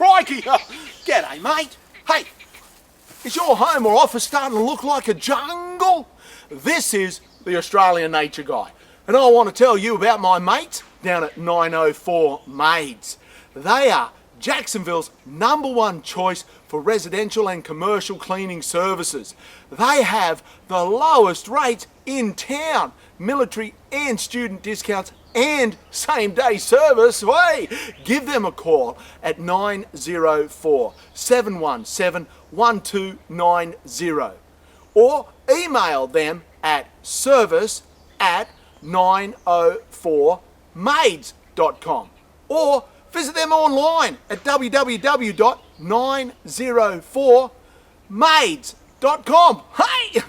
crikey! G'day, mate. Hey, is your home or office starting to look like a jungle? This is the Australian Nature Guy, and I want to tell you about my mates down at 904 Maids. They are Jacksonville's #1 choice for residential and commercial cleaning services. They have the lowest rates in town, military and student discounts and same-day service. Hey, give them a call at 904-717-1290 or email them at service@904maids.com or visit them online at www.904maids.com. Hey!